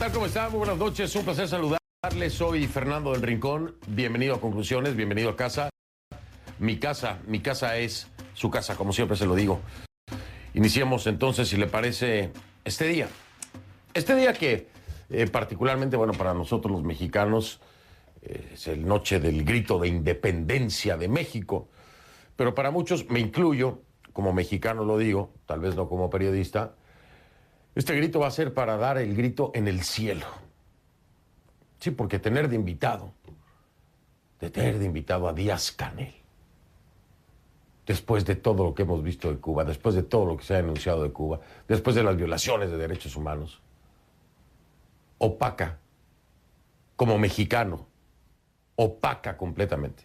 tal? ¿Cómo están? Muy buenas noches, un placer saludarles. Soy Fernando del Rincón. Bienvenido a Conclusiones, bienvenido a casa. Mi casa es su casa, como siempre se lo digo. Iniciemos entonces, si le parece, este día. Este día que particularmente, bueno, para nosotros los mexicanos, es el noche del grito de independencia de México. Pero para muchos, me incluyo, como mexicano lo digo, tal vez no como periodista, este grito va a ser para dar el grito en el cielo. Sí, porque tener de invitado a Díaz-Canel, después de todo lo que hemos visto de Cuba, después de todo lo que se ha denunciado de Cuba, después de las violaciones de derechos humanos, opaca, como mexicano, opaca completamente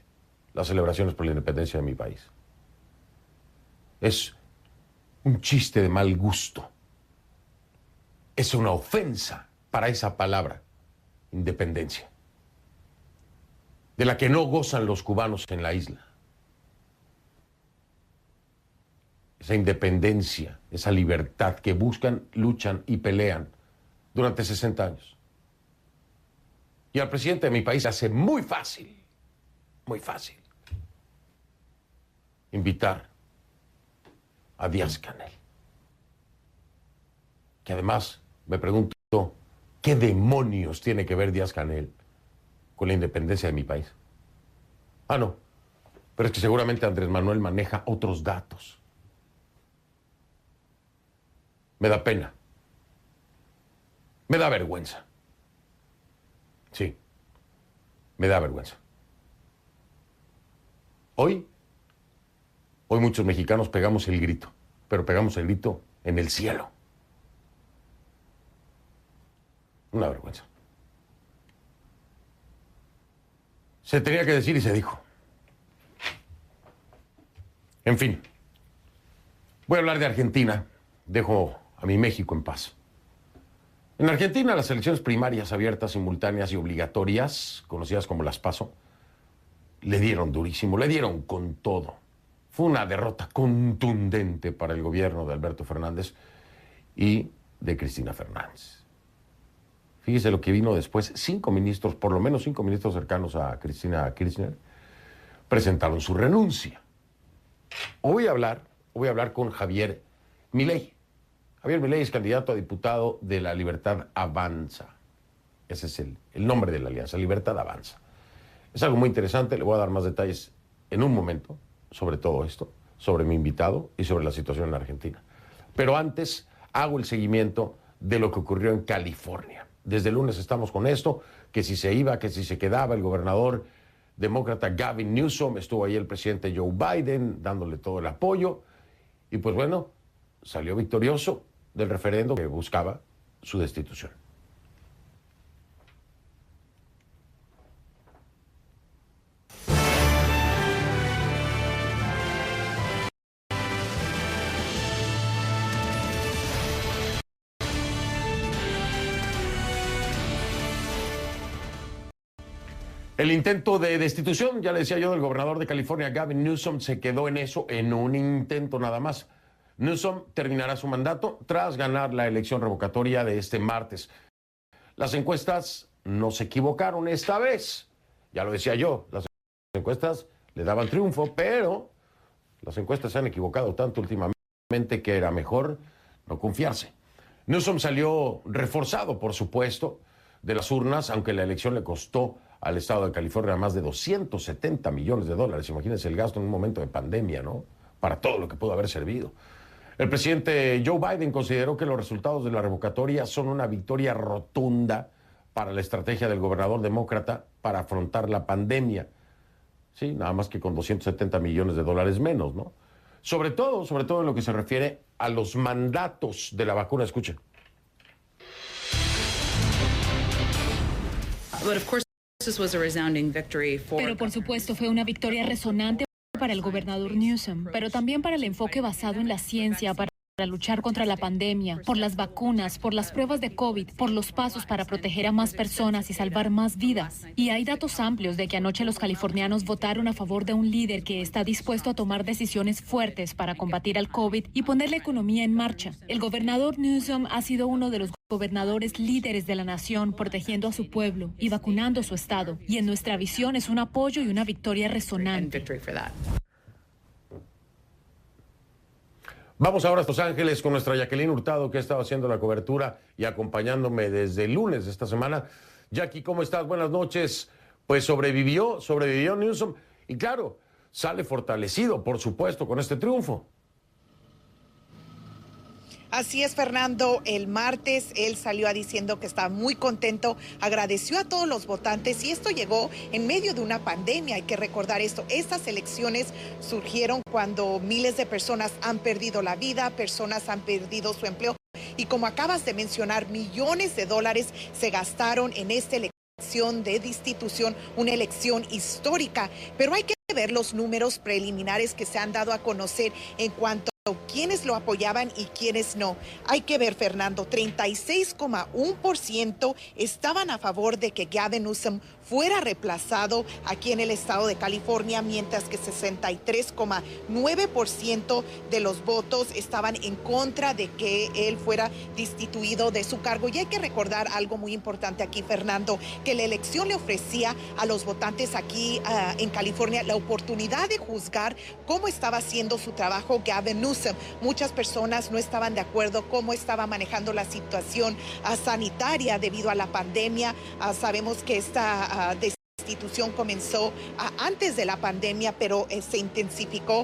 las celebraciones por la independencia de mi país. Es un chiste de mal gusto. Es una ofensa para esa palabra, independencia, de la que no gozan los cubanos en la isla. Esa independencia, esa libertad que buscan, luchan y pelean durante 60 años. Y al presidente de mi país hace muy fácil, invitar a Díaz-Canel, que además me pregunto, ¿qué demonios tiene que ver Díaz-Canel con la independencia de mi país? Ah, no, pero es que seguramente Andrés Manuel maneja otros datos. Me da pena. Me da vergüenza. Sí, me da vergüenza. Hoy muchos mexicanos pegamos el grito, pero pegamos el grito en el cielo. Una vergüenza. Se tenía que decir y se dijo. En fin, voy a hablar de Argentina. Dejo a mi México en paz. En Argentina, las elecciones primarias abiertas, simultáneas y obligatorias, conocidas como las PASO, le dieron durísimo, le dieron con todo. Fue una derrota contundente para el gobierno de Alberto Fernández y de Cristina Fernández. Fíjese lo que vino después. 5 ministros, por lo menos 5 ministros cercanos a Cristina Kirchner, presentaron su renuncia. Hoy voy a hablar con Javier Milei. Javier Milei es candidato a diputado de la Libertad Avanza. Ese es el nombre de la alianza, Libertad Avanza. Es algo muy interesante, le voy a dar más detalles en un momento sobre todo esto, sobre mi invitado y sobre la situación en Argentina. Pero antes hago el seguimiento de lo que ocurrió en California. Desde el lunes estamos con esto, que si se iba, que si se quedaba, el gobernador demócrata Gavin Newsom, estuvo ahí el presidente Joe Biden dándole todo el apoyo y pues bueno, salió victorioso del referendo que buscaba su destitución. El intento de destitución, ya le decía yo, del gobernador de California, Gavin Newsom, se quedó en eso, en un intento nada más. Newsom terminará su mandato tras ganar la elección revocatoria de este martes. Las encuestas no se equivocaron esta vez. Ya lo decía yo, las encuestas le daban triunfo, pero las encuestas se han equivocado tanto últimamente que era mejor no confiarse. Newsom salió reforzado, por supuesto, de las urnas, aunque la elección le costó al estado de California más de $270 millones. Imagínense el gasto en un momento de pandemia, ¿no? Para todo lo que pudo haber servido. El presidente Joe Biden consideró que los resultados de la revocatoria son una victoria rotunda para la estrategia del gobernador demócrata para afrontar la pandemia. Sí, nada más que con $270 millones menos, ¿no? Sobre todo en lo que se refiere a los mandatos de la vacuna. Escuchen. Pero por supuesto fue una victoria resonante para el gobernador Newsom, pero también para el enfoque basado en la ciencia, para luchar contra la pandemia, por las vacunas, por las pruebas de COVID, por los pasos para proteger a más personas y salvar más vidas. Y hay datos amplios de que anoche los californianos votaron a favor de un líder que está dispuesto a tomar decisiones fuertes para combatir al COVID y poner la economía en marcha. El gobernador Newsom ha sido uno de los gobernadores líderes de la nación protegiendo a su pueblo y vacunando su estado. Y en nuestra visión es un apoyo y una victoria resonante. Vamos ahora a Los Ángeles con nuestra Jacqueline Hurtado, que ha estado haciendo la cobertura y acompañándome desde el lunes de esta semana. Jackie, ¿cómo estás? Buenas noches. Pues sobrevivió Newsom y claro, sale fortalecido, por supuesto, con este triunfo. Así es, Fernando. El martes él salió diciendo que estaba muy contento, agradeció a todos los votantes y esto llegó en medio de una pandemia. Hay que recordar esto. Estas elecciones surgieron cuando miles de personas han perdido la vida, personas han perdido su empleo y como acabas de mencionar, millones de dólares se gastaron en esta elección de destitución, una elección histórica. Pero hay que ver los números preliminares que se han dado a conocer en cuanto quiénes lo apoyaban y quiénes no. Hay que ver, Fernando, 36,1% estaban a favor de que Gavin Newsom fuera reemplazado aquí en el estado de California, mientras que 63,9% de los votos estaban en contra de que él fuera destituido de su cargo. Y hay que recordar algo muy importante aquí, Fernando, que la elección le ofrecía a los votantes aquí en California la oportunidad de juzgar cómo estaba haciendo su trabajo Gavin Newsom. Muchas personas no estaban de acuerdo cómo estaba manejando la situación sanitaria debido a la pandemia. Sabemos que esta destitución comenzó antes de la pandemia, pero se intensificó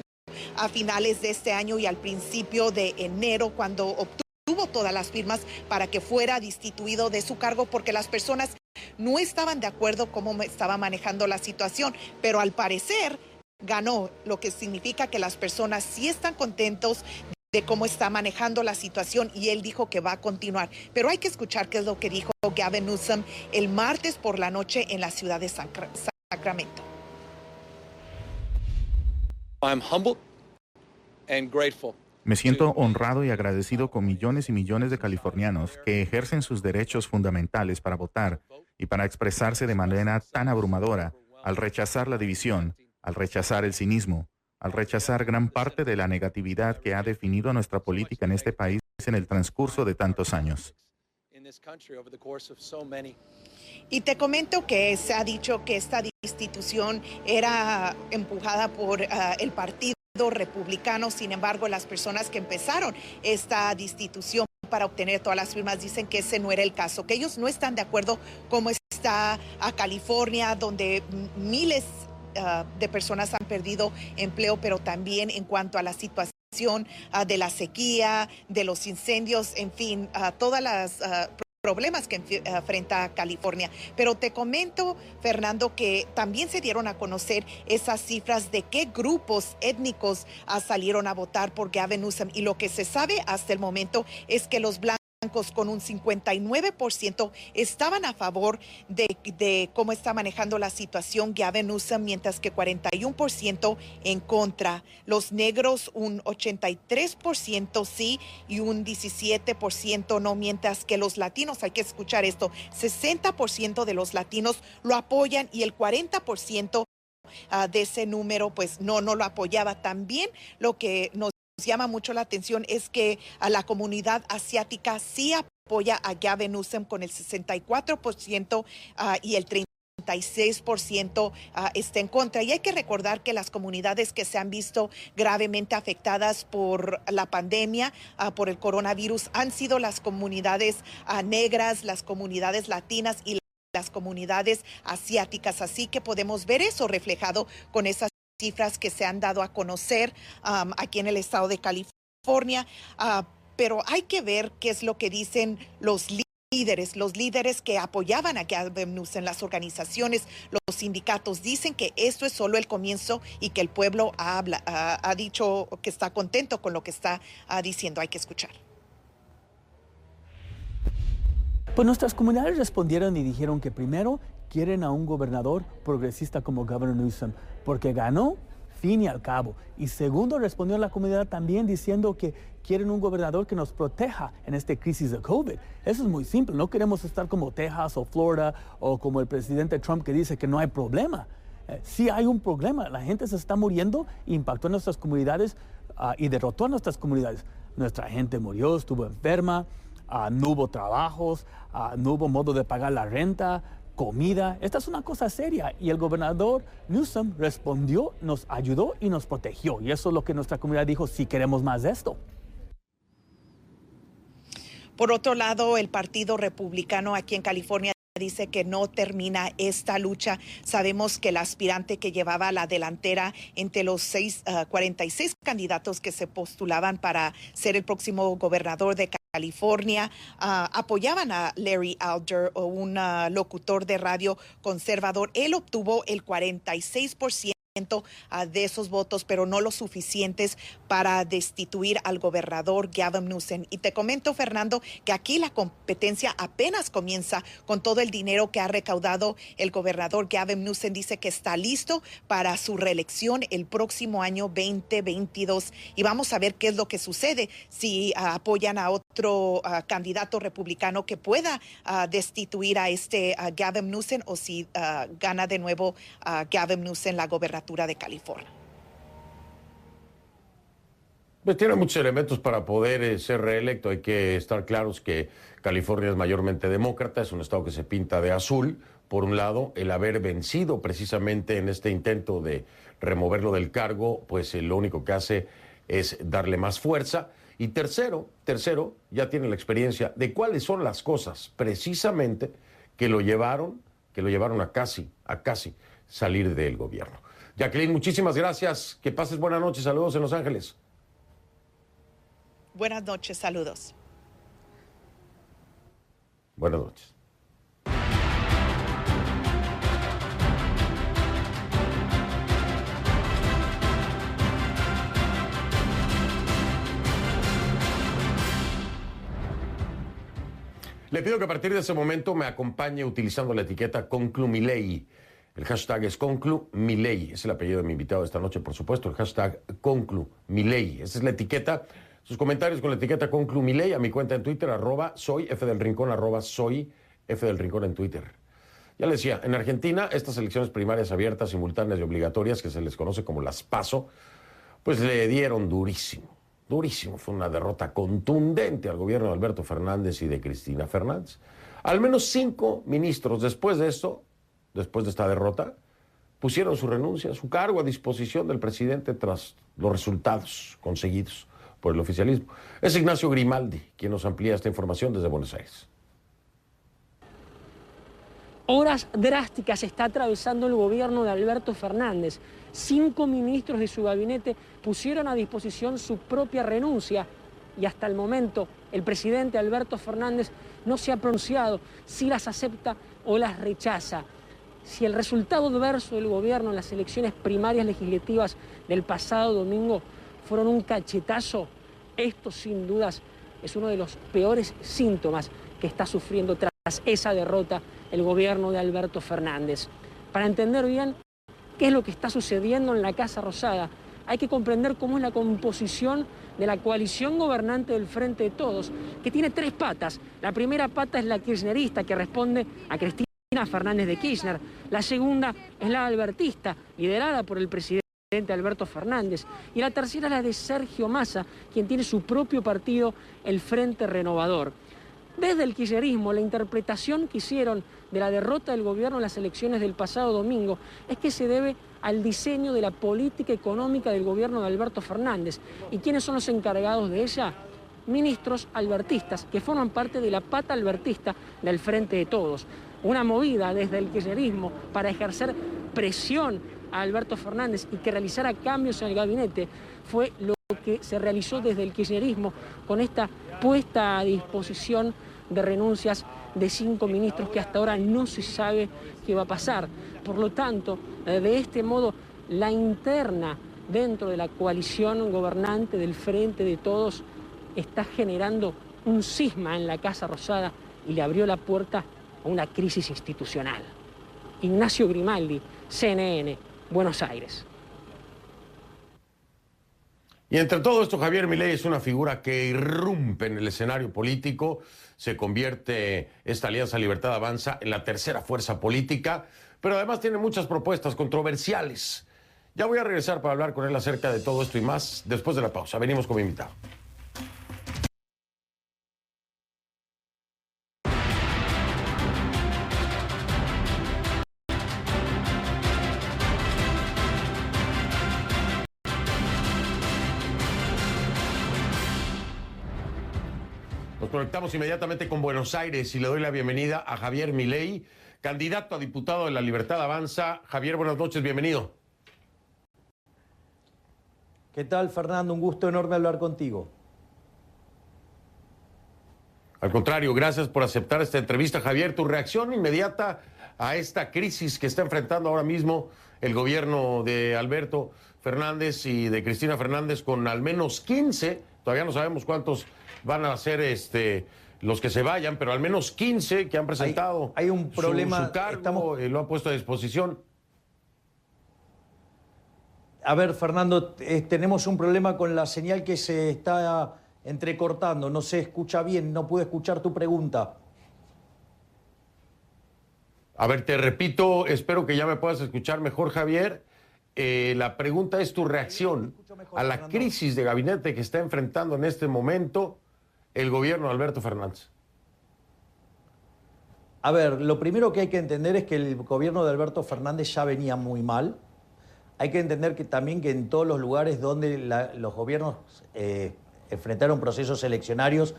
a finales de este año y al principio de enero, cuando obtuvo todas las firmas para que fuera destituido de su cargo, porque las personas no estaban de acuerdo cómo estaba manejando la situación, pero al parecer ganó, lo que significa que las personas sí están contentos de cómo está manejando la situación y él dijo que va a continuar. Pero hay que escuchar qué es lo que dijo Gavin Newsom el martes por la noche en la ciudad de Sacramento. I'm humbled and grateful. Me siento honrado y agradecido con millones y millones de californianos que ejercen sus derechos fundamentales para votar y para expresarse de manera tan abrumadora al rechazar la división, al rechazar el cinismo, al rechazar gran parte de la negatividad que ha definido nuestra política en este país en el transcurso de tantos años. Y te comento que se ha dicho que esta destitución era empujada por el partido republicano. Sin embargo, las personas que empezaron esta destitución para obtener todas las firmas dicen que ese no era el caso, que ellos no están de acuerdo cómo está a California, donde miles de personas han perdido empleo, pero también en cuanto a la situación de la sequía, de los incendios, en fin, todas las problemas que enfrenta California. Pero te comento, Fernando, que también se dieron a conocer esas cifras de qué grupos étnicos salieron a votar por Gavin Newsom, y lo que se sabe hasta el momento es que los blancos con un 59% estaban a favor de cómo está manejando la situación Gavin Newsom, mientras que 41% en contra. Los negros un 83% sí y un 17% no, mientras que los latinos, hay que escuchar esto, 60% de los latinos lo apoyan y el 40% de ese número pues no lo apoyaba. También lo que nos llama mucho la atención es que a la comunidad asiática sí apoya a Gavin Newsom con el 64% y el 36% está en contra. Y hay que recordar que las comunidades que se han visto gravemente afectadas por la pandemia, por el coronavirus, han sido las comunidades negras, las comunidades latinas y las comunidades asiáticas. Así que podemos ver eso reflejado con esas cifras que se han dado a conocer aquí en el estado de California, pero hay que ver qué es lo que dicen los líderes que apoyaban a Gavin Newsom, las organizaciones, los sindicatos. Dicen que esto es solo el comienzo y que el pueblo ha dicho que está contento con lo que está diciendo. Hay que escuchar. Pues nuestras comunidades respondieron y dijeron que primero quieren a un gobernador progresista como Gavin Newsom, porque ganó, fin y al cabo. Y segundo, respondió la comunidad también diciendo que quieren un gobernador que nos proteja en esta crisis de COVID. Eso es muy simple, no queremos estar como Texas o Florida o como el presidente Trump que dice que no hay problema. Sí hay un problema, la gente se está muriendo, impactó en nuestras comunidades y derrotó a nuestras comunidades. Nuestra gente murió, estuvo enferma. no hubo trabajos, no hubo modo de pagar la renta, comida. Esta es una cosa seria y el gobernador Newsom respondió, nos ayudó y nos protegió. Y eso es lo que nuestra comunidad dijo, si queremos más de esto. Por otro lado, el Partido Republicano aquí en California dice que no termina esta lucha. Sabemos que el aspirante que llevaba la delantera entre los 46 candidatos que se postulaban para ser el próximo gobernador de California apoyaban a Larry Elder, un locutor de radio conservador. Él obtuvo el 46% de esos votos, pero no los suficientes para destituir al gobernador Gavin Newsom. Y te comento, Fernando, que aquí la competencia apenas comienza con todo el dinero que ha recaudado el gobernador Gavin Newsom. Dice que está listo para su reelección el próximo año 2022. Y vamos a ver qué es lo que sucede si apoyan a otro candidato republicano que pueda destituir a Gavin Newsom, o si gana de nuevo Gavin Newsom la gobernatura de California. Pues tiene muchos elementos para poder ser reelecto. Hay que estar claros que California es mayormente demócrata, es un estado que se pinta de azul. Por un lado, el haber vencido precisamente en este intento de removerlo del cargo, pues lo único que hace es darle más fuerza. Y tercero, ya tiene la experiencia de cuáles son las cosas precisamente que lo llevaron a casi salir del gobierno. Jacqueline, muchísimas gracias. Que pases buenas noches. Saludos en Los Ángeles. Buenas noches. Saludos. Buenas noches. Le pido que a partir de ese momento me acompañe utilizando la etiqueta ConcluMilei. El hashtag es ConcluMilei. Es el apellido de mi invitado de esta noche, por supuesto. El hashtag ConcluMilei. Esa es la etiqueta. Sus comentarios con la etiqueta ConcluMilei a mi cuenta en Twitter, @soyfdelrincón, @soyfdelrincón en Twitter. Ya le decía, en Argentina, estas elecciones primarias abiertas, simultáneas y obligatorias, que se les conoce como las PASO, pues le dieron durísimo. Durísimo. Fue una derrota contundente al gobierno de Alberto Fernández y de Cristina Fernández. Al menos 5 ministros después de esta derrota, pusieron su renuncia, su cargo a disposición del presidente tras los resultados conseguidos por el oficialismo. Es Ignacio Grimaldi quien nos amplía esta información desde Buenos Aires. Horas drásticas está atravesando el gobierno de Alberto Fernández. 5 ministros de su gabinete pusieron a disposición su propia renuncia y hasta el momento el presidente Alberto Fernández no se ha pronunciado si las acepta o las rechaza. Si el resultado adverso del gobierno en las elecciones primarias legislativas del pasado domingo fueron un cachetazo, esto sin dudas es uno de los peores síntomas que está sufriendo tras esa derrota el gobierno de Alberto Fernández. Para entender bien qué es lo que está sucediendo en la Casa Rosada, hay que comprender cómo es la composición de la coalición gobernante del Frente de Todos, que tiene 3 patas. La primera pata es la kirchnerista, que responde a Cristina Fernández de Kirchner. La segunda es la albertista, liderada por el presidente Alberto Fernández. Y la tercera es la de Sergio Massa, quien tiene su propio partido, el Frente Renovador. Desde el kirchnerismo, la interpretación que hicieron de la derrota del gobierno en las elecciones del pasado domingo es que se debe al diseño de la política económica del gobierno de Alberto Fernández. ¿Y quiénes son los encargados de ella? Ministros albertistas, que forman parte de la pata albertista del Frente de Todos. Una movida desde el kirchnerismo para ejercer presión a Alberto Fernández y que realizara cambios en el gabinete fue lo que se realizó desde el kirchnerismo con esta puesta a disposición de renuncias de 5 ministros que hasta ahora no se sabe qué va a pasar. Por lo tanto, de este modo, la interna dentro de la coalición gobernante del Frente de Todos está generando un cisma en la Casa Rosada y le abrió la puerta a una crisis institucional. Ignacio Grimaldi, CNN, Buenos Aires. Y entre todo esto, Javier Milei es una figura que irrumpe en el escenario político, se convierte esta Alianza Libertad Avanza en la tercera fuerza política, pero además tiene muchas propuestas controversiales. Ya voy a regresar para hablar con él acerca de todo esto y más después de la pausa. Venimos con mi invitado. conectamos inmediatamente con Buenos Aires y le doy la bienvenida a Javier Milei, candidato a diputado de La Libertad Avanza. Javier, buenas noches, bienvenido. ¿Qué tal, Fernando? Un gusto enorme hablar contigo. Al contrario, gracias por aceptar esta entrevista. Javier, tu reacción inmediata a esta crisis que está enfrentando ahora mismo el gobierno de Alberto Fernández y de Cristina Fernández, con al menos 15, todavía no sabemos cuántos van a ser los que se vayan, pero al menos 15 que han presentado hay un problema, su cargo, lo han puesto a disposición. A ver, Fernando, tenemos un problema con la señal que se está entrecortando, no se escucha bien, no pude escuchar tu pregunta. A ver, te repito, espero que ya me puedas escuchar mejor, Javier. La pregunta es tu reacción a la crisis de gabinete que está enfrentando en este momento el gobierno de Alberto Fernández. A ver, lo primero que hay que entender es que el gobierno de Alberto Fernández ya venía muy mal. Hay que entender que también que en todos los lugares donde los gobiernos enfrentaron procesos eleccionarios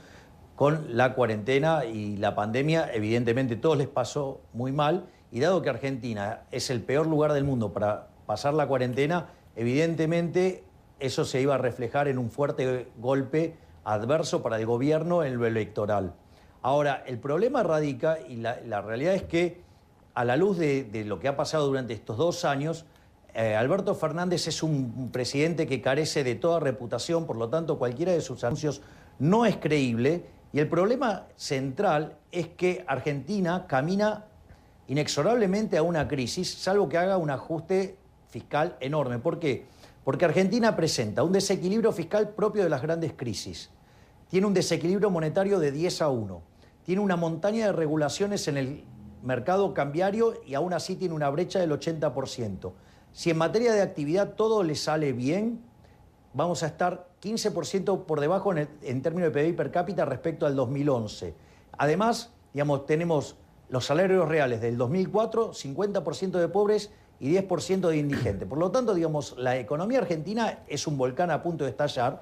con la cuarentena y la pandemia, evidentemente todos les pasó muy mal, y dado que Argentina es el peor lugar del mundo para pasar la cuarentena, evidentemente eso se iba a reflejar en un fuerte golpe adverso para el gobierno en lo electoral. Ahora, el problema radica, y la realidad es que a la luz de lo que ha pasado durante estos 2 años, Alberto Fernández es un presidente que carece de toda reputación, por lo tanto cualquiera de sus anuncios no es creíble, y el problema central es que Argentina camina inexorablemente a una crisis, salvo que haga un ajuste fiscal enorme. ¿Por qué? Porque Argentina presenta un desequilibrio fiscal propio de las grandes crisis, tiene un desequilibrio monetario de 10-1, tiene una montaña de regulaciones en el mercado cambiario y aún así tiene una brecha del 80%. Si en materia de actividad todo le sale bien, vamos a estar 15% por debajo en términos de PBI per cápita respecto al 2011. Además, digamos, tenemos los salarios reales del 2004, 50% de pobres y 10% de indigentes. Por lo tanto, digamos, la economía argentina es un volcán a punto de estallar,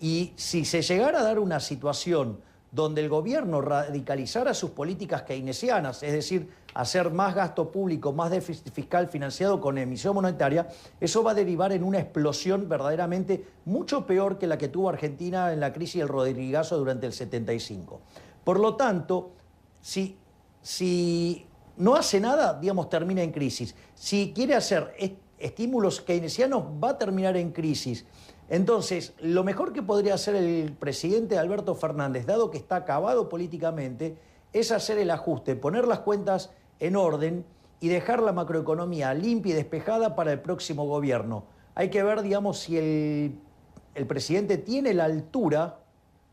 y si se llegara a dar una situación donde el gobierno radicalizara sus políticas keynesianas, es decir, hacer más gasto público, más déficit fiscal financiado con emisión monetaria, eso va a derivar en una explosión verdaderamente mucho peor que la que tuvo Argentina en la crisis del Rodrigazo durante el 75. Por lo tanto, si no hace nada, digamos, termina en crisis. Si quiere hacer estímulos keynesianos, va a terminar en crisis. Entonces, lo mejor que podría hacer el presidente Alberto Fernández, dado que está acabado políticamente, es hacer el ajuste, poner las cuentas en orden y dejar la macroeconomía limpia y despejada para el próximo gobierno. Hay que ver, digamos, si el presidente tiene la altura,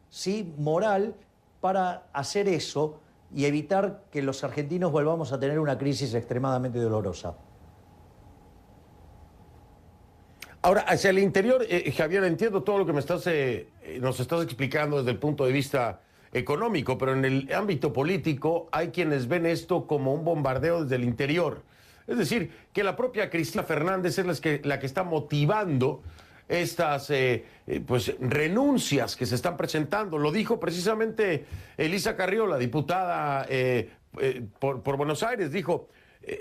¿sí?, moral para hacer eso y evitar que los argentinos volvamos a tener una crisis extremadamente dolorosa. Ahora, hacia el interior, Javier, entiendo todo lo que nos estás explicando desde el punto de vista económico, pero en el ámbito político hay quienes ven esto como un bombardeo desde el interior. Es decir, que la propia Cristina Fernández es la que está motivando estas renuncias que se están presentando. Lo dijo precisamente Elisa Carrió, la diputada por Buenos Aires, dijo...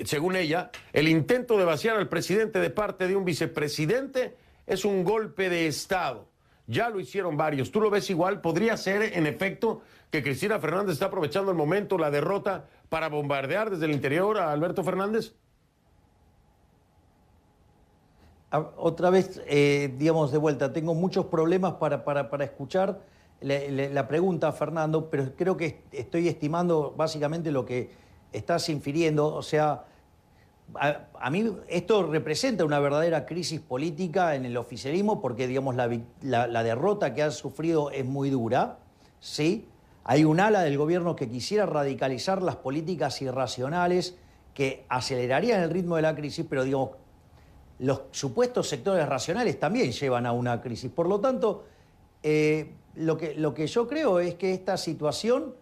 según ella, el intento de vaciar al presidente de parte de un vicepresidente es un golpe de Estado. Ya lo hicieron varios. ¿Tú lo ves igual? ¿Podría ser, en efecto, que Cristina Fernández está aprovechando el momento, la derrota, para bombardear desde el interior a Alberto Fernández? Otra vez, digamos, de vuelta, tengo muchos problemas para escuchar la pregunta, Fernando, pero creo que estoy estimando básicamente lo que estás infiriendo. O sea, a mí esto representa una verdadera crisis política en el oficialismo porque, digamos, la derrota que ha sufrido es muy dura, ¿sí? Hay un ala del gobierno que quisiera radicalizar las políticas irracionales que acelerarían el ritmo de la crisis, pero, digamos, los supuestos sectores racionales también llevan a una crisis. Por lo tanto, lo que yo creo es que esta situación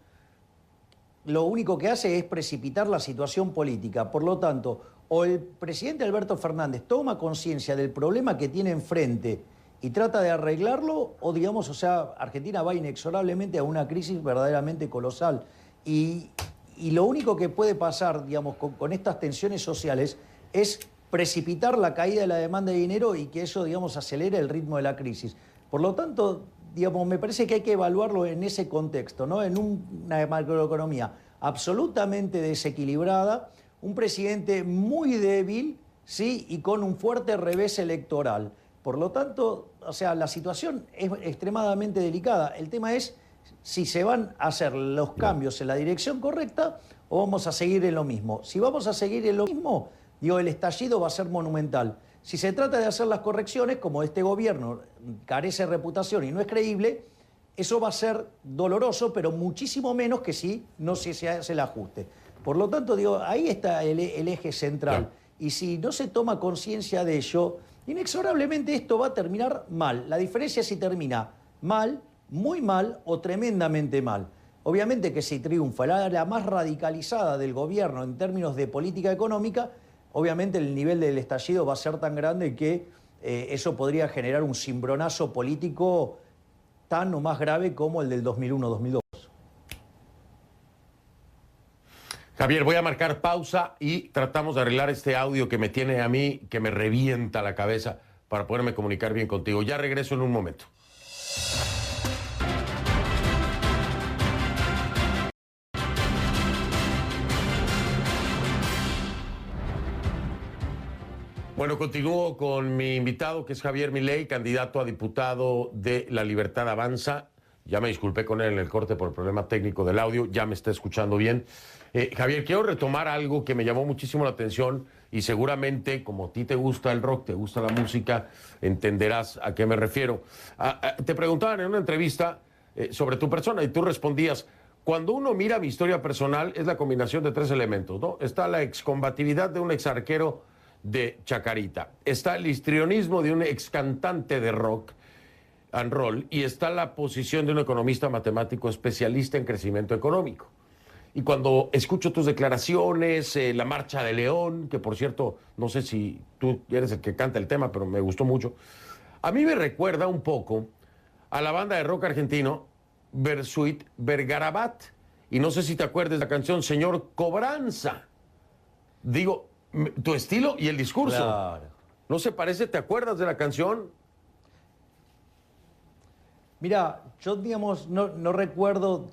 lo único que hace es precipitar la situación política. Por lo tanto, o el presidente Alberto Fernández toma conciencia del problema que tiene enfrente y trata de arreglarlo, o digamos, o sea, Argentina va inexorablemente a una crisis verdaderamente colosal. Y lo único que puede pasar, digamos, con estas tensiones sociales es precipitar la caída de la demanda de dinero y que eso, digamos, acelere el ritmo de la crisis. Por lo tanto, digamos, me parece que hay que evaluarlo en ese contexto, ¿no? En una macroeconomía absolutamente desequilibrada, un presidente muy débil, ¿sí? Y con un fuerte revés electoral. Por lo tanto, o sea, la situación es extremadamente delicada. El tema es si se van a hacer los cambios en la dirección correcta o vamos a seguir en lo mismo. Si vamos a seguir en lo mismo, digo, el estallido va a ser monumental. Si se trata de hacer las correcciones, como este gobierno carece de reputación y no es creíble, eso va a ser doloroso, pero muchísimo menos que si no se hace el ajuste. Por lo tanto, digo, ahí está el eje central. Claro. Y si no se toma conciencia de ello, inexorablemente esto va a terminar mal. La diferencia es si termina mal, muy mal o tremendamente mal. Obviamente que si triunfa la más radicalizada del gobierno en términos de política económica, obviamente el nivel del estallido va a ser tan grande que eso podría generar un cimbronazo político tan o más grave como el del 2001-2002. Javier, voy a marcar pausa y tratamos de arreglar este audio que me tiene a mí, que me revienta la cabeza, para poderme comunicar bien contigo. Ya regreso en un momento. Bueno, continúo con mi invitado, que es Javier Milei, candidato a diputado de La Libertad Avanza. Ya me disculpé con él en el corte por el problema técnico del audio, ya me está escuchando bien. Javier, quiero retomar algo que me llamó muchísimo la atención y seguramente, como a ti te gusta el rock, te gusta la música, entenderás a qué me refiero. Te preguntaban en una entrevista sobre tu persona y tú respondías: cuando uno mira mi historia personal es la combinación de tres elementos, ¿no? Está la excombatividad de un exarquero de Chacarita, está el histrionismo de un excantante de rock and roll y está la posición de un economista matemático especialista en crecimiento económico. Y cuando escucho tus declaraciones, la Marcha de León, que por cierto, no sé si tú eres el que canta el tema, pero me gustó mucho, a mí me recuerda un poco a la banda de rock argentino Versuit Vergarabat. Y no sé si te acuerdas de la canción Señor Cobranza. Digo, tu estilo y el discurso. Claro. ¿No se parece? ¿Te acuerdas de la canción? Mira, yo, digamos, no recuerdo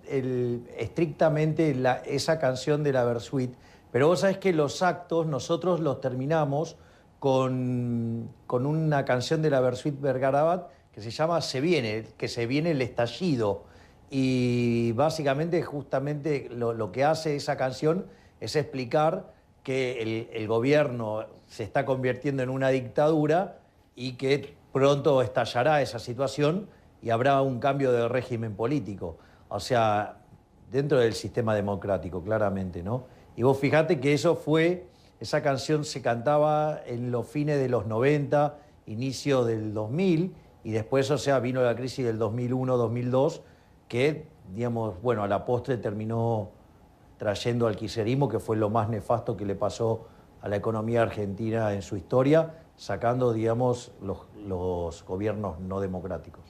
estrictamente esa canción de la Versuit, pero vos sabés que los actos nosotros los terminamos con una canción de la Versuit Vergarabat que se llama Se viene, que se viene el estallido. Y básicamente, justamente, lo que hace esa canción es explicar que el gobierno se está convirtiendo en una dictadura y que pronto estallará esa situación y habrá un cambio de régimen político, o sea, dentro del sistema democrático, claramente, ¿no? Y vos fijate que esa canción se cantaba en los fines de los 90, inicio del 2000, y después, o sea, vino la crisis del 2001-2002, que, digamos, bueno, a la postre terminó trayendo al kirchnerismo, que fue lo más nefasto que le pasó a la economía argentina en su historia, sacando, digamos, los gobiernos no democráticos.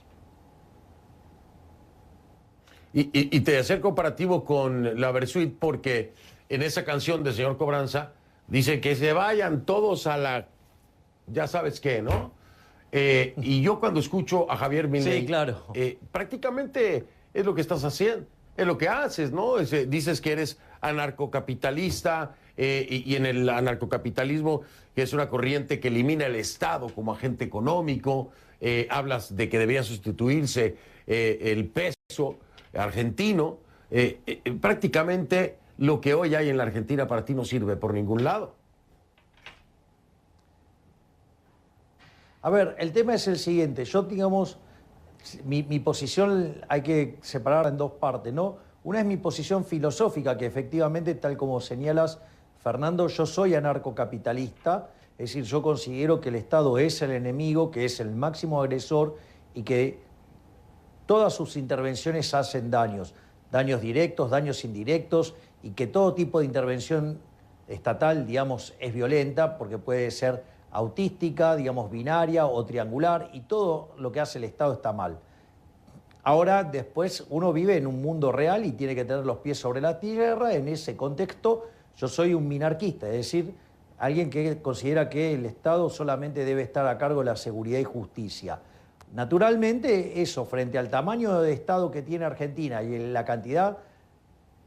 Y te hacer comparativo con la Versuit porque en esa canción de Señor Cobranza dice que se vayan todos a la... ya sabes qué, ¿no? Y yo cuando escucho a Javier Milei... Sí, claro. Prácticamente es lo que estás haciendo, es lo que haces, ¿no? Dices que eres anarcocapitalista y en el anarcocapitalismo, que es una corriente que elimina el Estado como agente económico, hablas de que debía sustituirse el peso argentino, prácticamente lo que hoy hay en la Argentina para ti no sirve por ningún lado. A ver, el tema es el siguiente. Yo, digamos, mi posición hay que separarla en dos partes, ¿no? Una es mi posición filosófica, que efectivamente, tal como señalas, Fernando, yo soy anarcocapitalista, es decir, yo considero que el Estado es el enemigo, que es el máximo agresor y que todas sus intervenciones hacen daños directos, daños indirectos, y que todo tipo de intervención estatal, digamos, es violenta porque puede ser autística, digamos, binaria o triangular, y todo lo que hace el Estado está mal. Ahora, después, uno vive en un mundo real y tiene que tener los pies sobre la tierra. En ese contexto, yo soy un minarquista, es decir, alguien que considera que el Estado solamente debe estar a cargo de la seguridad y justicia. Naturalmente, eso, frente al tamaño de Estado que tiene Argentina y la cantidad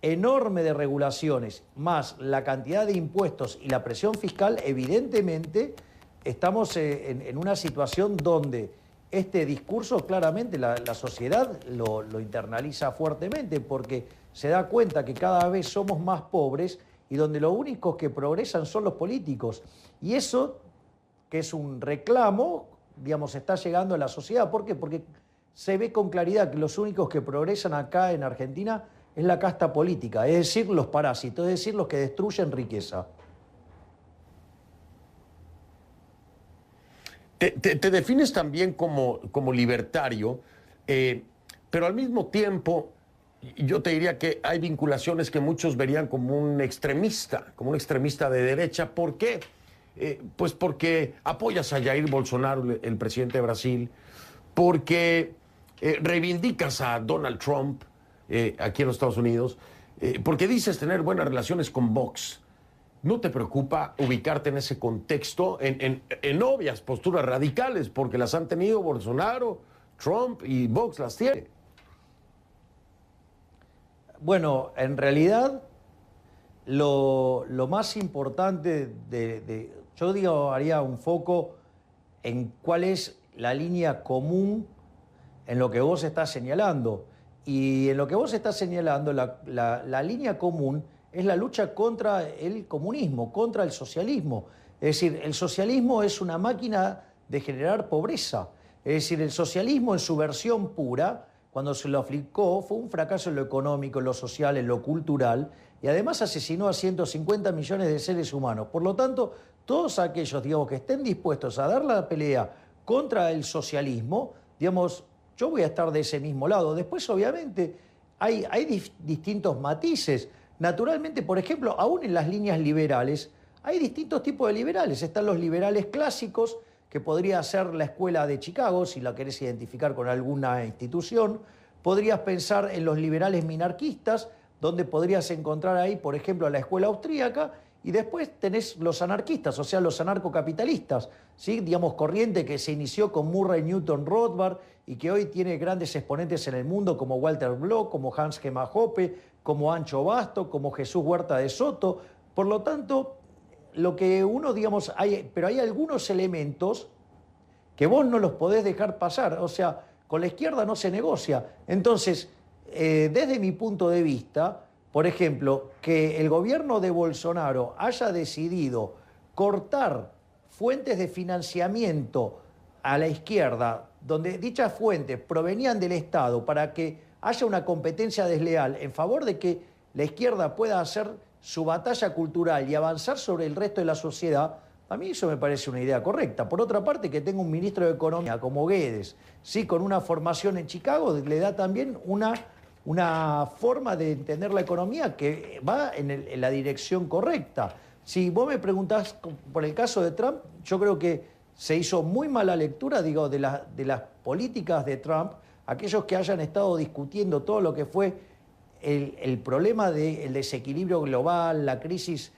enorme de regulaciones, más la cantidad de impuestos y la presión fiscal, evidentemente estamos en una situación donde este discurso claramente la sociedad lo internaliza fuertemente, porque se da cuenta que cada vez somos más pobres y donde los únicos que progresan son los políticos. Y eso, que es un reclamo, digamos, está llegando a la sociedad. ¿Por qué? Porque se ve con claridad que los únicos que progresan acá en Argentina es la casta política, es decir, los parásitos, es decir, los que destruyen riqueza. Te defines también como libertario, pero al mismo tiempo yo te diría que hay vinculaciones que muchos verían como un extremista de derecha. ¿Por qué? Pues porque apoyas a Jair Bolsonaro, el presidente de Brasil, porque reivindicas a Donald Trump aquí en los Estados Unidos, porque dices tener buenas relaciones con Vox. ¿No te preocupa ubicarte en ese contexto, en obvias posturas radicales, porque las han tenido Bolsonaro, Trump y Vox las tiene? Bueno, en realidad lo más importante yo digo, haría un foco en cuál es la línea común en lo que vos estás señalando. Y en lo que vos estás señalando, la línea común es la lucha contra el comunismo, contra el socialismo. Es decir, el socialismo es una máquina de generar pobreza. Es decir, el socialismo en su versión pura, cuando se lo aplicó, fue un fracaso en lo económico, en lo social, en lo cultural, y además asesinó a 150 millones de seres humanos. Por lo tanto, todos aquellos, digamos, que estén dispuestos a dar la pelea contra el socialismo, digamos, yo voy a estar de ese mismo lado. Después, obviamente, hay distintos matices. Naturalmente, por ejemplo, aún en las líneas liberales, hay distintos tipos de liberales. Están los liberales clásicos, que podría ser la escuela de Chicago, si la querés identificar con alguna institución. Podrías pensar en los liberales minarquistas, donde podrías encontrar ahí, por ejemplo, la escuela austríaca, y después tenés los anarquistas, o sea, los anarcocapitalistas, ¿sí? Digamos, corriente que se inició con Murray Newton Rothbard y que hoy tiene grandes exponentes en el mundo como Walter Bloch, como Hans Gemma Hoppe, como Ancho Basto, como Jesús Huerta de Soto. Por lo tanto, lo que uno, digamos, pero hay algunos elementos que vos no los podés dejar pasar. O sea, con la izquierda no se negocia. Entonces, desde mi punto de vista, por ejemplo, que el gobierno de Bolsonaro haya decidido cortar fuentes de financiamiento a la izquierda, donde dichas fuentes provenían del Estado, para que haya una competencia desleal en favor de que la izquierda pueda hacer su batalla cultural y avanzar sobre el resto de la sociedad, a mí eso me parece una idea correcta. Por otra parte, que tenga un ministro de Economía como Guedes, sí, con una formación en Chicago, le da también una forma de entender la economía que va en la dirección correcta. Si vos me preguntás por el caso de Trump, yo creo que se hizo muy mala lectura, digo, de las políticas de Trump, aquellos que hayan estado discutiendo todo lo que fue el problema del desequilibrio global, la crisis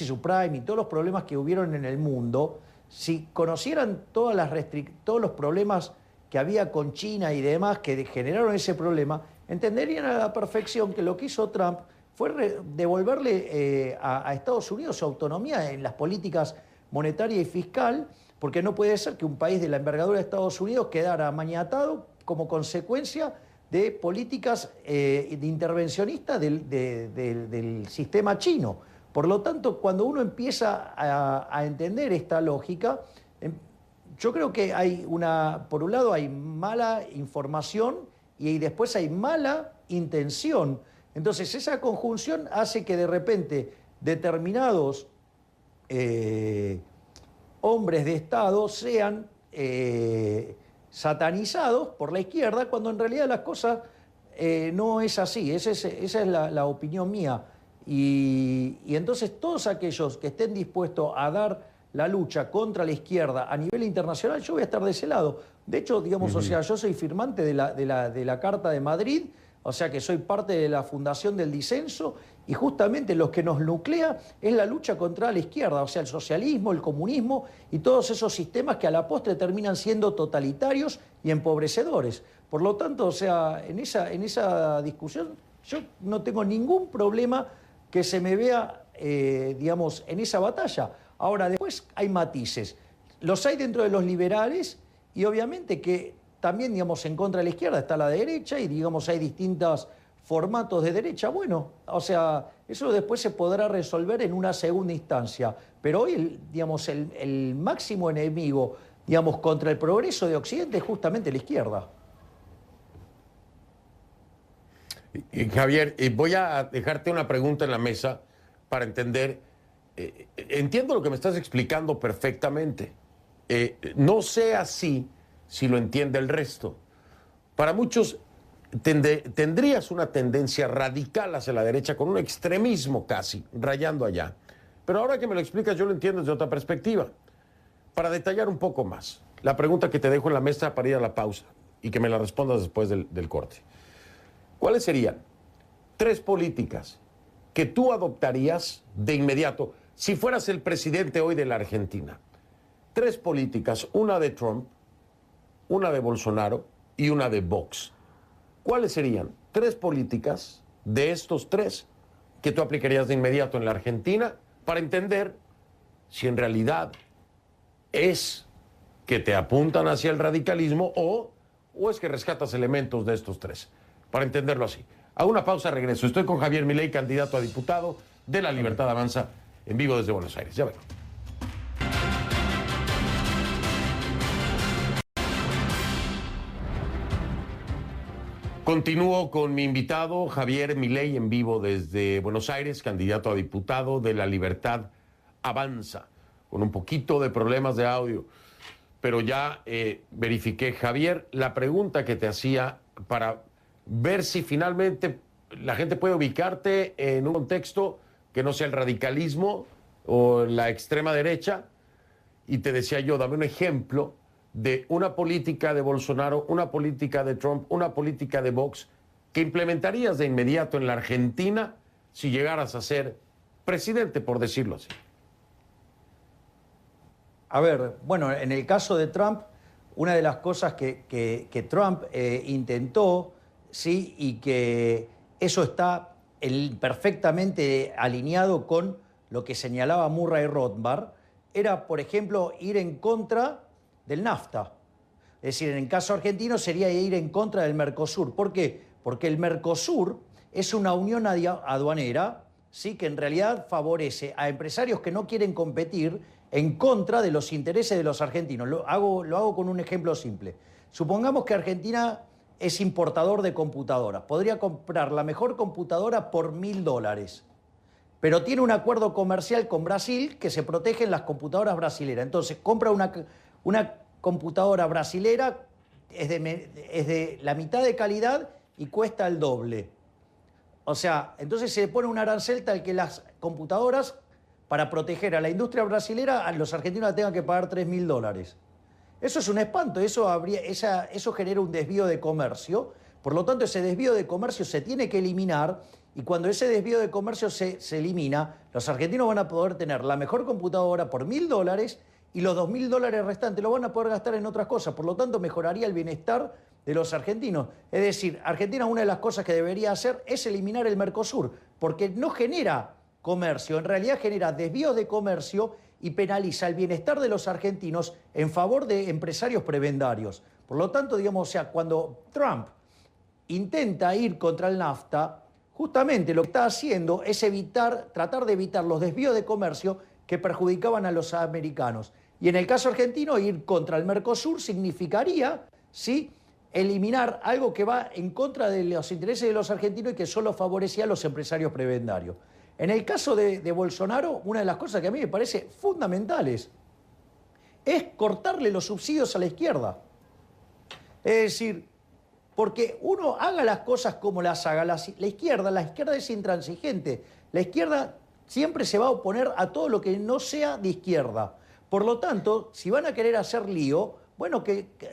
subprime y todos los problemas que hubieron en el mundo. Si conocieran todos los problemas que había con China y demás que generaron ese problema, entenderían a la perfección que lo que hizo Trump fue devolverle a Estados Unidos su autonomía en las políticas monetaria y fiscal, porque no puede ser que un país de la envergadura de Estados Unidos quedara maniatado como consecuencia de políticas intervencionistas del sistema chino. Por lo tanto, cuando uno empieza a entender esta lógica, yo creo que por un lado hay mala información y después hay mala intención. Entonces esa conjunción hace que de repente determinados hombres de Estado sean satanizados por la izquierda, cuando en realidad las cosas no es así. Esa es la opinión mía. Y entonces todos aquellos que estén dispuestos a dar la lucha contra la izquierda a nivel internacional, yo voy a estar de ese lado. De hecho, digamos, o sea, yo soy firmante de la Carta de Madrid, o sea que soy parte de la fundación del disenso, y justamente lo que nos nuclea es la lucha contra la izquierda, o sea, el socialismo, el comunismo y todos esos sistemas que a la postre terminan siendo totalitarios y empobrecedores. Por lo tanto, o sea, en esa discusión yo no tengo ningún problema que se me vea, digamos, en esa batalla. Ahora, después hay matices. Los hay dentro de los liberales y obviamente que también, digamos, en contra de la izquierda está la derecha y, digamos, hay distintos formatos de derecha. Bueno, o sea, eso después se podrá resolver en una segunda instancia. Pero hoy, digamos, el máximo enemigo, digamos, contra el progreso de Occidente es justamente la izquierda. Javier, voy a dejarte una pregunta en la mesa para entender. Entiendo lo que me estás explicando perfectamente. No sé así si lo entiende el resto. Para muchos tendrías una tendencia radical hacia la derecha, con un extremismo casi, rayando allá. Pero ahora que me lo explicas, yo lo entiendo desde otra perspectiva. Para detallar un poco más, la pregunta que te dejo en la mesa para ir a la pausa y que me la respondas después del corte. ¿Cuáles serían 3 políticas que tú adoptarías de inmediato si fueras el presidente hoy de la Argentina? 3 políticas, una de Trump, una de Bolsonaro y una de Vox. ¿Cuáles serían 3 políticas de estos 3 que tú aplicarías de inmediato en la Argentina para entender si en realidad es que te apuntan hacia el radicalismo o es que rescatas elementos de estos 3? Para entenderlo así. A una pausa, regreso. Estoy con Javier Milei, candidato a diputado de La Libertad Avanza, en vivo desde Buenos Aires. Ya vengo. Continúo con mi invitado, Javier Milei, en vivo desde Buenos Aires, candidato a diputado de La Libertad Avanza, con un poquito de problemas de audio, pero ya verifiqué. Javier, la pregunta que te hacía para ver si finalmente la gente puede ubicarte en un contexto que no sea el radicalismo o la extrema derecha, y te decía yo, dame un ejemplo de una política de Bolsonaro, una política de Trump, una política de Vox que implementarías de inmediato en la Argentina si llegaras a ser presidente, por decirlo así. A ver, bueno, en el caso de Trump, una de las cosas que Trump intentó, sí, y que eso está perfectamente alineado con lo que señalaba Murray Rothbard, era, por ejemplo, ir en contra del NAFTA. Es decir, en el caso argentino sería ir en contra del Mercosur. ¿Por qué? Porque el Mercosur es una unión aduanera, sí, que en realidad favorece a empresarios que no quieren competir en contra de los intereses de los argentinos. Lo hago con un ejemplo simple. Supongamos que Argentina es importador de computadoras. Podría comprar la mejor computadora por $1.000, pero tiene un acuerdo comercial con Brasil que se protegen las computadoras brasileras. Entonces compra una computadora brasilera, es de la mitad de calidad y cuesta el doble. O sea, entonces se le pone un arancel tal que las computadoras, para proteger a la industria brasilera, a los argentinos tengan que pagar $3.000. Eso es un espanto, eso genera un desvío de comercio. Por lo tanto, ese desvío de comercio se tiene que eliminar, y cuando ese desvío de comercio se elimina, los argentinos van a poder tener la mejor computadora por $1.000 y los $2.000 restantes lo van a poder gastar en otras cosas. Por lo tanto, mejoraría el bienestar de los argentinos. Es decir, Argentina, una de las cosas que debería hacer es eliminar el Mercosur, porque no genera comercio, en realidad genera desvíos de comercio y penaliza el bienestar de los argentinos en favor de empresarios prebendarios. Por lo tanto, digamos, o sea, cuando Trump intenta ir contra el NAFTA, justamente lo que está haciendo es tratar de evitar los desvíos de comercio que perjudicaban a los americanos. Y en el caso argentino, ir contra el Mercosur significaría, ¿sí?, eliminar algo que va en contra de los intereses de los argentinos y que solo favorecía a los empresarios prebendarios. En el caso de Bolsonaro, una de las cosas que a mí me parece fundamentales es cortarle los subsidios a la izquierda. Es decir, porque uno haga las cosas como las haga, la izquierda es intransigente. La izquierda siempre se va a oponer a todo lo que no sea de izquierda. Por lo tanto, si van a querer hacer lío, bueno,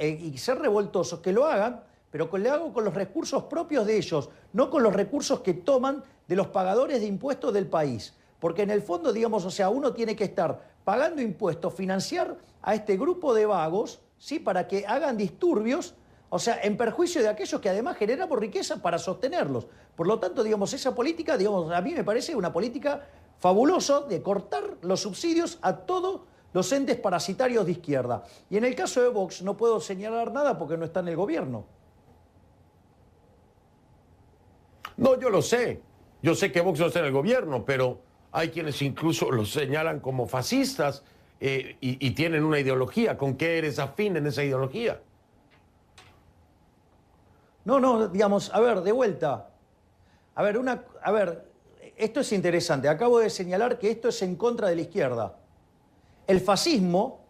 y ser revoltosos, que lo hagan, pero que lo hagan con los recursos propios de ellos, no con los recursos que toman de los pagadores de impuestos del país. Porque en el fondo, digamos, o sea, uno tiene que estar pagando impuestos, financiar a este grupo de vagos, ¿sí? Para que hagan disturbios, o sea, en perjuicio de aquellos que además generamos riqueza para sostenerlos. Por lo tanto, digamos, esa política, digamos, a mí me parece una política fabulosa de cortar los subsidios a todos los entes parasitarios de izquierda. Y en el caso de Vox no puedo señalar nada porque no está en el gobierno. No, yo lo sé. Yo sé que Vox no está en el gobierno, pero hay quienes incluso los señalan como fascistas y tienen una ideología. ¿Con qué eres afín en esa ideología? No, digamos, a ver, de vuelta. A ver, esto es interesante. Acabo de señalar que esto es en contra de la izquierda. El fascismo,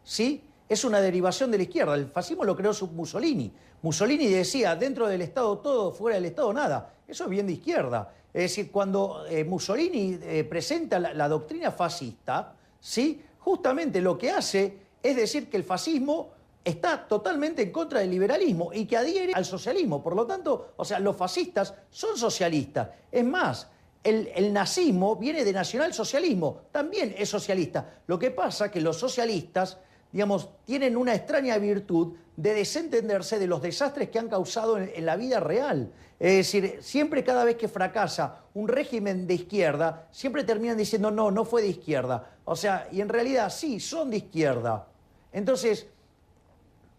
¿sí?, es una derivación de la izquierda. El fascismo lo creó Mussolini. Mussolini decía, dentro del Estado todo, fuera del Estado nada. Eso es bien de izquierda. Es decir, cuando Mussolini presenta la doctrina fascista, ¿sí?, justamente lo que hace es decir que el fascismo está totalmente en contra del liberalismo y que adhiere al socialismo. Por lo tanto, o sea, los fascistas son socialistas. Es más, el nazismo viene de nacionalsocialismo, también es socialista. Lo que pasa es que los socialistas, digamos, tienen una extraña virtud de desentenderse de los desastres que han causado en la vida real. Es decir, siempre cada vez que fracasa un régimen de izquierda, siempre terminan diciendo no fue de izquierda. O sea, y en realidad sí, son de izquierda. Entonces,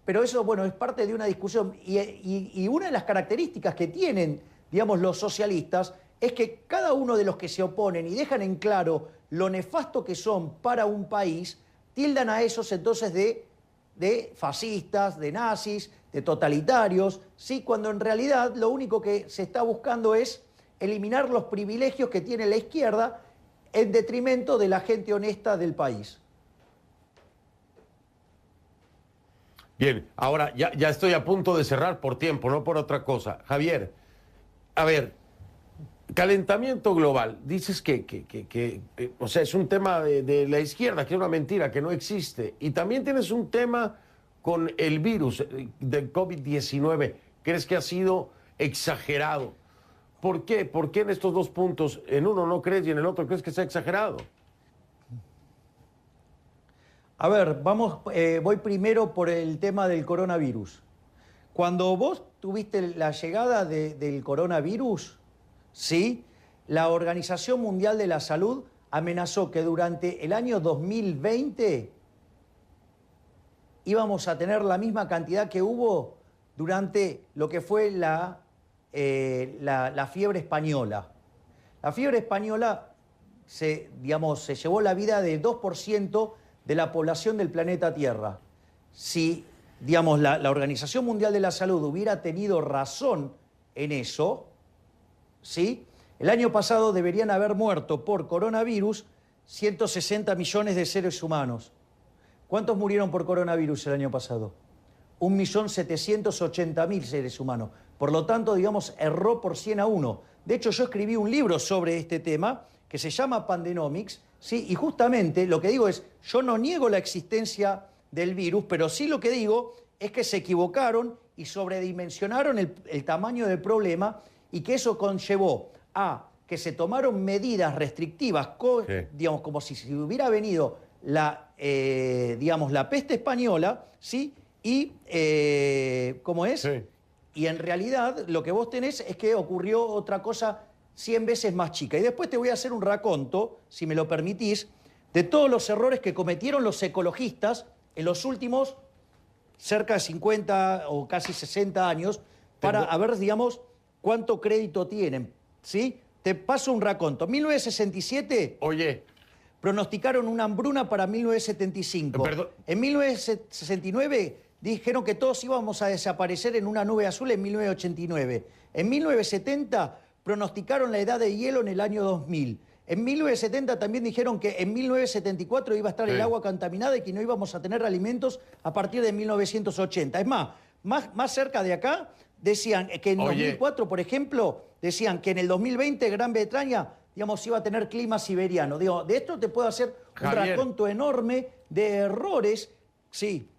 pero eso, bueno, es parte de una discusión. Y una de las características que tienen, digamos, los socialistas es que cada uno de los que se oponen y dejan en claro lo nefasto que son para un país, tildan a esos entonces de fascistas, de nazis, de totalitarios, ¿sí? Cuando en realidad lo único que se está buscando es eliminar los privilegios que tiene la izquierda en detrimento de la gente honesta del país. Bien, ahora ya estoy a punto de cerrar por tiempo, no por otra cosa. Javier, a ver, calentamiento global, dices que o sea, es un tema de la izquierda, que es una mentira, que no existe. Y también tienes un tema con el virus del COVID-19. ¿Crees que ha sido exagerado? ¿Por qué? ¿Por qué en estos dos puntos, en uno no crees y en el otro crees que sea exagerado? A ver, voy primero por el tema del coronavirus. Cuando vos tuviste la llegada del coronavirus, ¿sí?, la Organización Mundial de la Salud amenazó que durante el año 2020 íbamos a tener la misma cantidad que hubo durante lo que fue la fiebre española. La fiebre española se llevó la vida del 2% de la población del planeta Tierra. Si, digamos, la Organización Mundial de la Salud hubiera tenido razón en eso, ¿sí?, el año pasado deberían haber muerto por coronavirus 160 millones de seres humanos. ¿Cuántos murieron por coronavirus el año pasado? 1.780.000 seres humanos. Por lo tanto, digamos, erró por 100 a 1. De hecho, yo escribí un libro sobre este tema que se llama Pandenomics, ¿sí? Y justamente lo que digo es, yo no niego la existencia del virus, pero sí lo que digo es que se equivocaron y sobredimensionaron el tamaño del problema y que eso conllevó a que se tomaron medidas restrictivas, digamos, como si hubiera venido la peste española, ¿sí? Y, ¿cómo es? Sí. Y en realidad lo que vos tenés es que ocurrió otra cosa 100 veces más chica. Y después te voy a hacer un raconto, si me lo permitís, de todos los errores que cometieron los ecologistas en los últimos cerca de 50 o casi 60 años para ver, digamos, cuánto crédito tienen, ¿sí? Te paso un raconto. 1967... Oye... pronosticaron una hambruna para 1975. Perdón. En 1969 dijeron que todos íbamos a desaparecer en una nube azul en 1989. En 1970 pronosticaron la edad de hielo en el año 2000. En 1970 también dijeron que en 1974 iba a estar el agua contaminada y que no íbamos a tener alimentos a partir de 1980. Es más cerca de acá decían que en 2004, por ejemplo, decían que en el 2020 Gran Bretaña digamos, iba a tener clima siberiano. Digo, de esto te puedo hacer un Javier, raconto enorme de errores. Sí.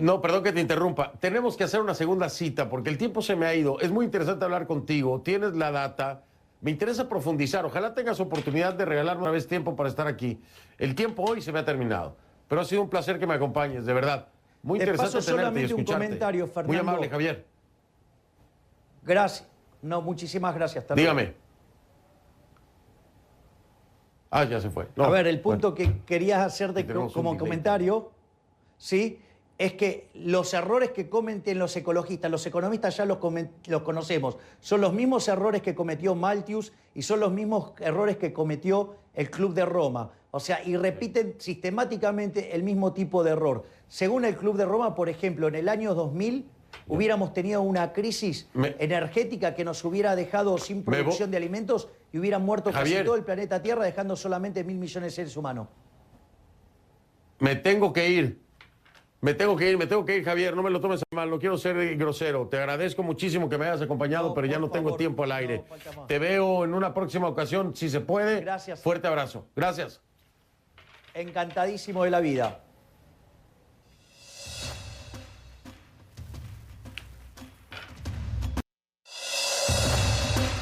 No, perdón que te interrumpa. Tenemos que hacer una segunda cita porque el tiempo se me ha ido. Es muy interesante hablar contigo. Tienes la data. Me interesa profundizar. Ojalá tengas oportunidad de regalarme una vez tiempo para estar aquí. El tiempo hoy se me ha terminado. Pero ha sido un placer que me acompañes, de verdad. Muy interesante paso tenerte y solamente un escucharte. comentario, Fernando. Muy amable, Javier. Gracias. No, muchísimas gracias. Hasta luego. Dígame. Ah, ya se fue. No, a ver, el punto bueno. que querías hacer Tenemos un como delay. comentario, ¿sí? Es que los errores que cometen los ecologistas, los economistas ya los conocemos, son los mismos errores que cometió Malthus y son los mismos errores que cometió el Club de Roma. O sea, y repiten sistemáticamente el mismo tipo de error. Según el Club de Roma, por ejemplo, en el año 2000 hubiéramos tenido una crisis energética que nos hubiera dejado sin producción de alimentos y hubieran muerto Javier, casi todo el planeta Tierra, dejando solamente 1.000 millones de seres humanos. Me tengo que ir. Me tengo que ir, Javier. No me lo tomes a mal, no quiero ser grosero. Te agradezco muchísimo que me hayas acompañado, pero ya no tengo tiempo al aire. Te veo en una próxima ocasión, si se puede. Gracias. Fuerte abrazo. Gracias. Encantadísimo de la vida.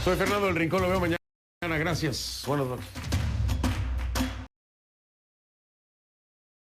Soy Fernando del Rincón, lo veo mañana. Gracias. Buenas noches.